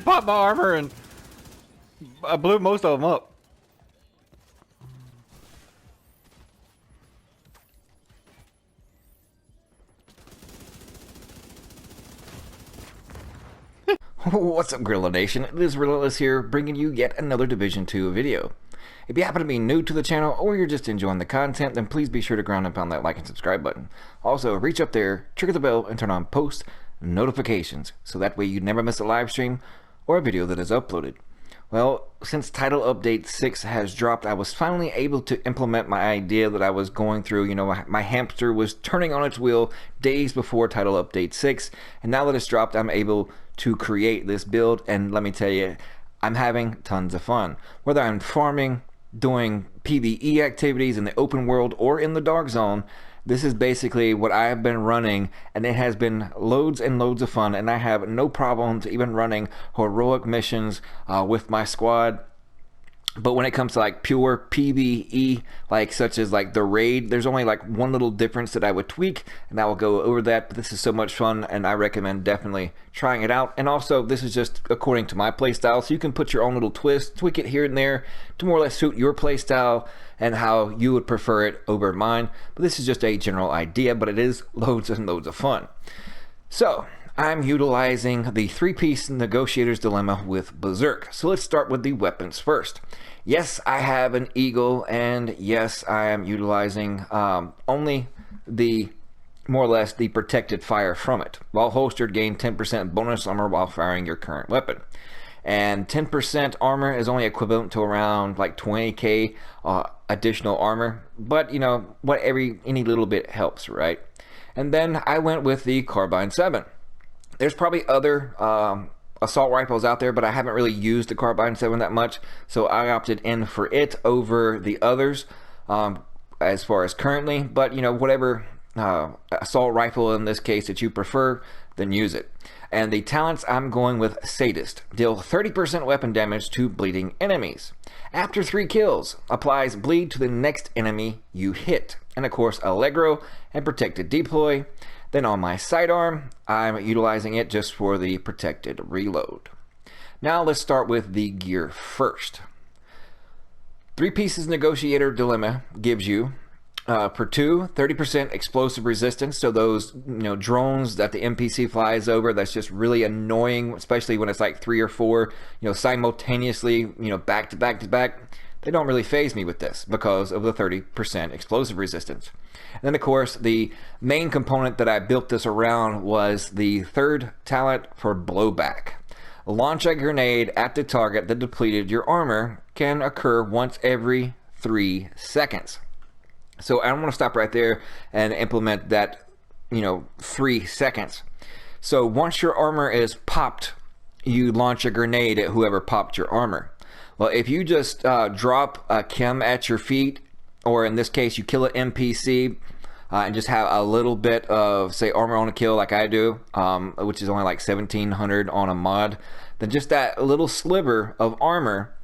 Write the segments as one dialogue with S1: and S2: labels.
S1: popped my armor and I blew most of them up.
S2: What's up, Gorilla Nation? It is Relentless here, bringing you yet another Division 2 video. If you happen to be new to the channel, or you're just enjoying the content, then please be sure to ground and pound that like and subscribe button. Also, reach up there, trigger the bell, and turn on post notifications, so that way you never miss a live stream or a video that is uploaded. Well, since Title Update 6 has dropped, I was finally able to implement my idea that I was going through. You know, my hamster was turning on its wheel days before Title Update 6, and now that it's dropped, I'm able to create this build, and let me tell you, I'm having tons of fun. Whether I'm farming, doing PvE activities in the open world, or in the dark zone, this is basically what I have been running, and it has been loads and loads of fun, and I have no problems even running heroic missions with my squad. But when it comes to like pure PvE, like such as like the raid, there's only like one little difference that I would tweak, and I will go over that. But this is so much fun, and I recommend definitely trying it out. And also, this is just according to my playstyle, so you can put your own little twist, tweak it here and there to more or less suit your playstyle and how you would prefer it over mine. But this is just a general idea, but it is loads and loads of fun. So I'm utilizing the three-piece Negotiator's Dilemma with Berserk. So let's start with the weapons first. Yes, I have an Eagle, and yes, I am utilizing only the, more or less, the protected fire from it. While holstered, gain 10% bonus armor while firing your current weapon. And 10% armor is only equivalent to around like 20k additional armor, but you know, any little bit helps, right? And then I went with the Carbine 7. There's probably other assault rifles out there, but I haven't really used the Carbine 7 that much, so I opted in for it over the others as far as currently. But you know, whatever assault rifle in this case that you prefer, then use it. And the talents, I'm going with Sadist. Deal 30% weapon damage to bleeding enemies. After 3 kills, applies bleed to the next enemy you hit. And of course, Allegro and Protected Deploy. Then on my sidearm, I'm utilizing it just for the protected reload. Now let's start with the gear first. 3 pieces Negotiator Dilemma gives you per 2, 30% explosive resistance. So those, you know, drones that the NPC flies over, that's just really annoying, especially when it's like 3 or 4, you know, simultaneously, you know, back to back to back. They don't really phase me with this because of the 30% explosive resistance. And then of course, the main component that I built this around was the third talent for blowback. Launch a grenade at the target that depleted your armor can occur once every 3 seconds. So I'm going to stop right there and implement that, you know, 3 seconds. So once your armor is popped, you launch a grenade at whoever popped your armor. Well, if you just drop a chem at your feet, or in this case, you kill an NPC and just have a little bit of, say, armor on a kill like I do, which is only like 1700 on a mod, then just that little sliver of armor,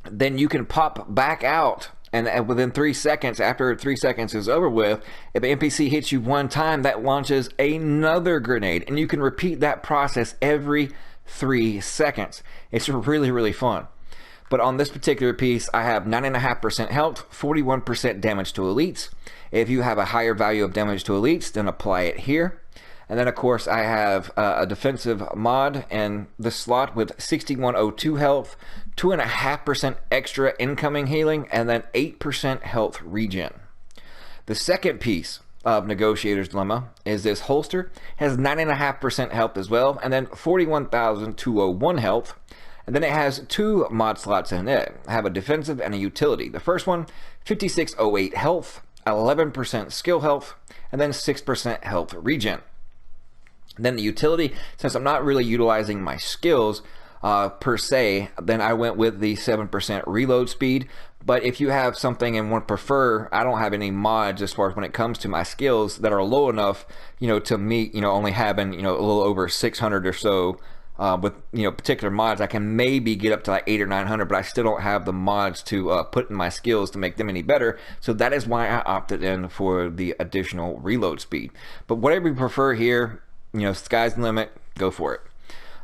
S2: then you can pop back out. And within 3 seconds, after 3 seconds is over with, if an NPC hits you one time, that launches another grenade. And you can repeat that process every 3 seconds. It's really, really fun. But on this particular piece, I have 9.5% health, 41% damage to elites. If you have a higher value of damage to elites, then apply it here. And then of course I have a defensive mod in the slot with 6102 health, 2.5% extra incoming healing, and then 8% health regen. The second piece of Negotiator's Dilemma is this holster. Has 9.5% health as well, and then 41,201 health. And then it has 2 mod slots in it. I have a defensive and a utility. The first one, 5608 health, 11% skill health, and then 6% health regen. Then the utility, since I'm not really utilizing my skills per se, then I went with the 7% reload speed. But if you have something and would prefer, I don't have any mods as far as when it comes to my skills that are low enough, you know, to meet, you know, only having, you know, a little over 600 or so with, you know, particular mods. I can maybe get up to like 800 or 900, but I still don't have the mods to put in my skills to make them any better. So that is why I opted in for the additional reload speed. But whatever you prefer here, you know, sky's the limit, go for it.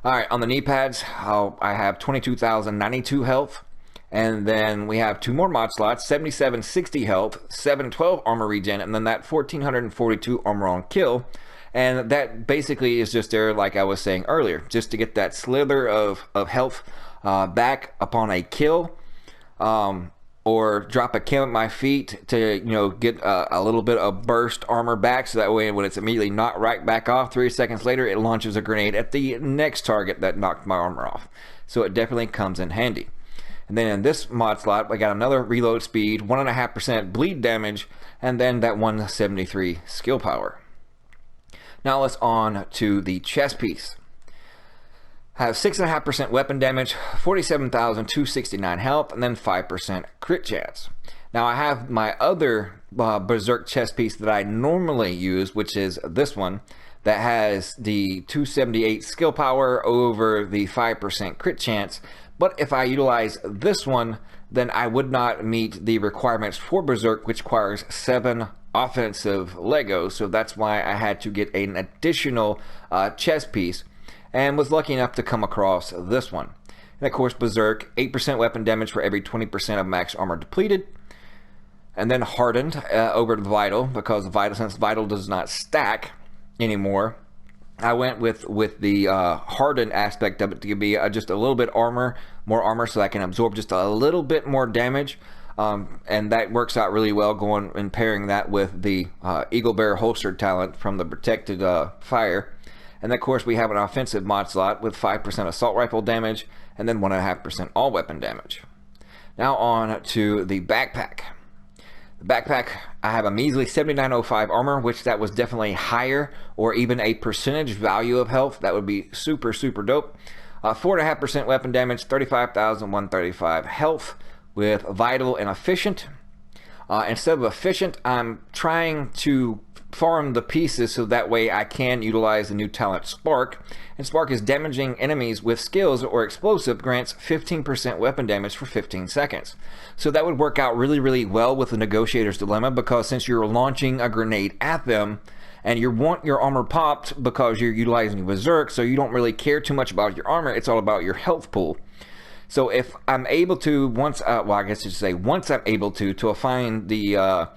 S2: Alright, on the knee pads, I have 22,092 health. And then we have 2 more mod slots, 7760 health, 712 armor regen, and then that 1442 armor on kill. And that basically is just there, like I was saying earlier, just to get that slither of health back upon a kill. Or drop a chem at my feet to, get a little bit of burst armor back, so that way when it's immediately knocked right back off 3 seconds later, it launches a grenade at the next target that knocked my armor off. So it definitely comes in handy. And then in this mod slot, I got another reload speed, 1.5% bleed damage, and then that 173 skill power. Now let's on to the chest piece. Have 6.5% weapon damage, 47,269 health, and then 5% crit chance. Now I have my other Berserk chest piece that I normally use, which is this one, that has the 278 skill power over the 5% crit chance. But if I utilize this one, then I would not meet the requirements for Berserk, which requires 7 offensive Legos. So that's why I had to get an additional chest piece, and was lucky enough to come across this one. And of course, Berserk, 8% weapon damage for every 20% of max armor depleted. And then hardened over to Vital, because since Vital does not stack anymore, I went with the hardened aspect of it to be just a little bit more armor, so I can absorb just a little bit more damage. And that works out really well, going and pairing that with the Eagle Bear holstered talent from the protected fire. And of course, we have an offensive mod slot with 5% assault rifle damage, and then 1.5% all weapon damage. Now on to the backpack. The backpack, I have a measly 7905 armor, which that was definitely higher, or even a percentage value of health. That would be super, super dope. 4.5% weapon damage, 35,135 health with vital and efficient. Instead of efficient, I'm trying to farm the pieces so that way I can utilize the new talent Spark. And Spark is damaging enemies with skills or explosive, grants 15% weapon damage for 15 seconds. So that would work out really, really well with the Negotiator's Dilemma, because since you're launching a grenade at them and you want your armor popped because you're utilizing Berserk, so you don't really care too much about your armor, it's all about your health pool. So if I'm able to, once I'm able to find the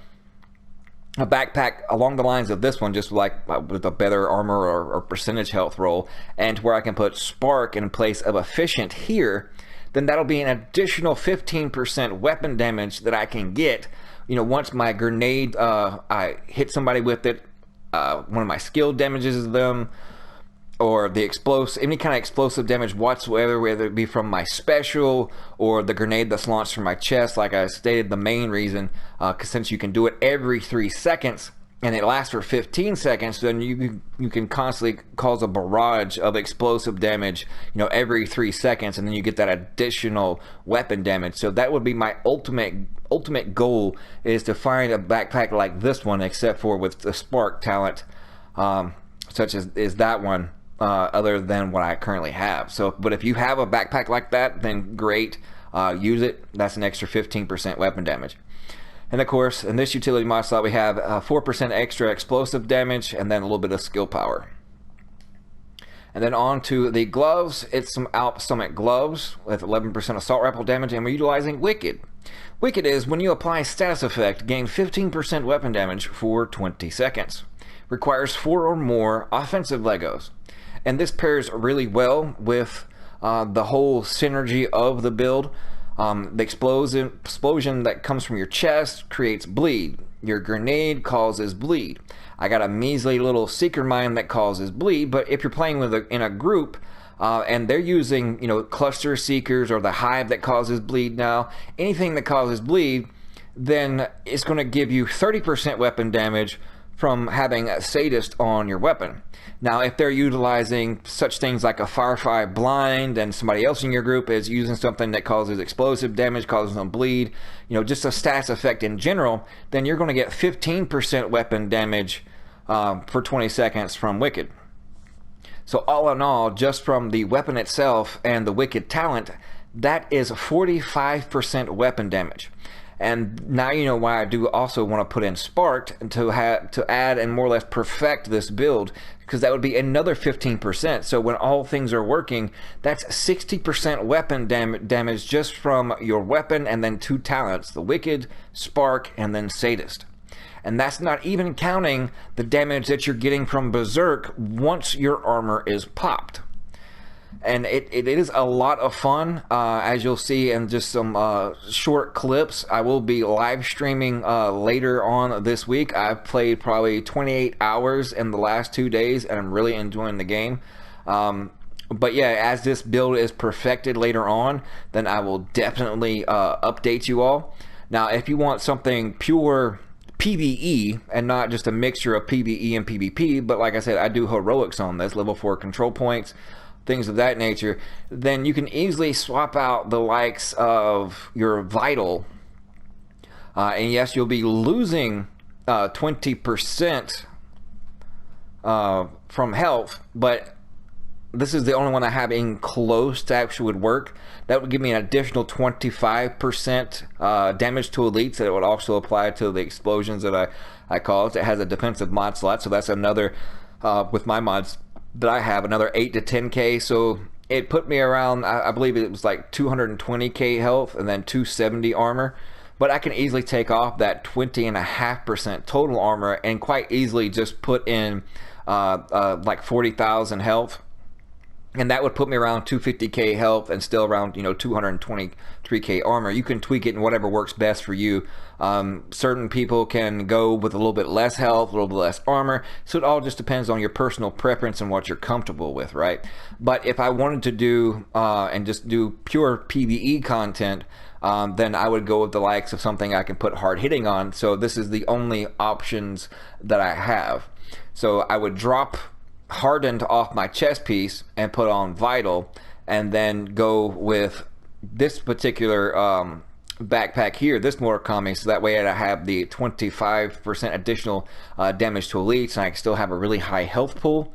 S2: a backpack along the lines of this one, just like with a better armor or percentage health roll, and where I can put Spark in place of efficient here, then that'll be an additional 15% weapon damage that I can get. Once my grenade, I hit somebody with it, one of my skill damages them, or the any kind of explosive damage whatsoever, whether it be from my special or the grenade that's launched from my chest. Like I stated, the main reason, because since you can do it every 3 seconds and it lasts for 15 seconds, then you can constantly cause a barrage of explosive damage, every 3 seconds, and then you get that additional weapon damage. So that would be my ultimate goal, is to find a backpack like this one, except for with the Spark talent, such as that one. Other than what I currently have. But if you have a backpack like that, then great, use it. That's an extra 15% weapon damage. And of course, in this utility mod slot, we have 4% extra explosive damage, and then a little bit of skill power. And then on to the gloves. It's some Alp Summit gloves with 11% assault rifle damage, and we're utilizing Wicked. Wicked is when you apply status effect, gain 15% weapon damage for 20 seconds. Requires 4 or more offensive Legos. And this pairs really well with the whole synergy of the build. The explosion that comes from your chest creates bleed. Your grenade causes bleed. I got a measly little seeker mine that causes bleed, but if you're playing in a group and they're using cluster seekers or the hive that causes bleed, now anything that causes bleed, then it's going to give you 30% weapon damage from having a sadist on your weapon. Now, if they're utilizing such things like a Firefly Blind, and somebody else in your group is using something that causes explosive damage, causes them bleed, just a stats effect in general, then you're going to get 15% weapon damage for 20 seconds from Wicked. So all in all, just from the weapon itself and the Wicked talent, that is 45% weapon damage. And now you know why I do also want to put in Sparked to add and more or less perfect this build, because that would be another 15%. So when all things are working, that's 60% weapon damage just from your weapon and then 2 talents, the Wicked, Spark, and then Sadist. And that's not even counting the damage that you're getting from Berserk once your armor is popped. And it is a lot of fun, as you'll see in just some short clips. I will be live streaming later on this week. I've played probably 28 hours in the last 2 days, and I'm really enjoying the game. But yeah, as this build is perfected later on, then I will definitely update you all. Now, if you want something pure PvE and not just a mixture of PvE and PvP, but like I said, I do heroics on this, level 4 control points, things of that nature, then you can easily swap out the likes of your Vital. And yes, you'll be losing 20% from health, but this is the only one I have in close to actually would work. That would give me an additional 25% damage to elites that it would also apply to the explosions that I caused. It has a defensive mod slot, so that's another, with my mods that I have, another 8 to 10k. So it put me around, I believe it was like 220k health and then 270 armor. But I can easily take off that 20.5% total armor and quite easily just put in like 40,000 health. And that would put me around 250k health and still around, 223k armor. You can tweak it in whatever works best for you. Certain people can go with a little bit less health, a little bit less armor. So it all just depends on your personal preference and what you're comfortable with, right? But if I wanted to do and just do pure PvE content, then I would go with the likes of something I can put hard hitting on. So this is the only options that I have. So I would drop Hardened off my chest piece and put on Vital, and then go with this particular backpack here, this Murakami, so that way I have the 25% additional damage to elites, and I can still have a really high health pool.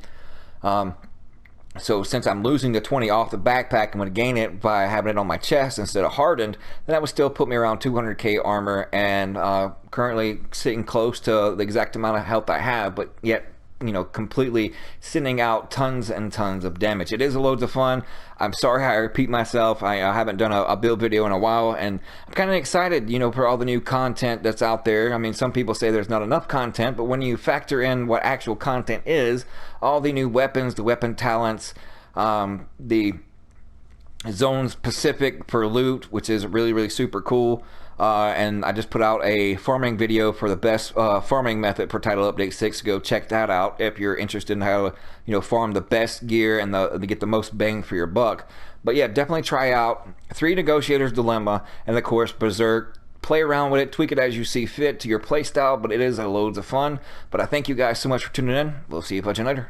S2: So since I'm losing the 20 off the backpack, I'm going to gain it by having it on my chest instead of hardened, then that would still put me around 200k armor, and currently sitting close to the exact amount of health I have, but yet completely sending out tons and tons of damage. It is loads of fun. I'm sorry I repeat myself. I haven't done a build video in a while, and I'm kind of excited, for all the new content that's out there. I mean, some people say there's not enough content, but when you factor in what actual content is, all the new weapons, the weapon talents, the zones specific for loot, which is really, really super cool. And I just put out a farming video for the best farming method for Title Update 6. Go check that out if you're interested in how to farm the best gear and to get the most bang for your buck. But yeah, definitely try out 3 Negotiators Dilemma, and of course Berserk. Play around with it, tweak it as you see fit to your playstyle, but it is loads of fun. But I thank you guys so much for tuning in. We'll see you later.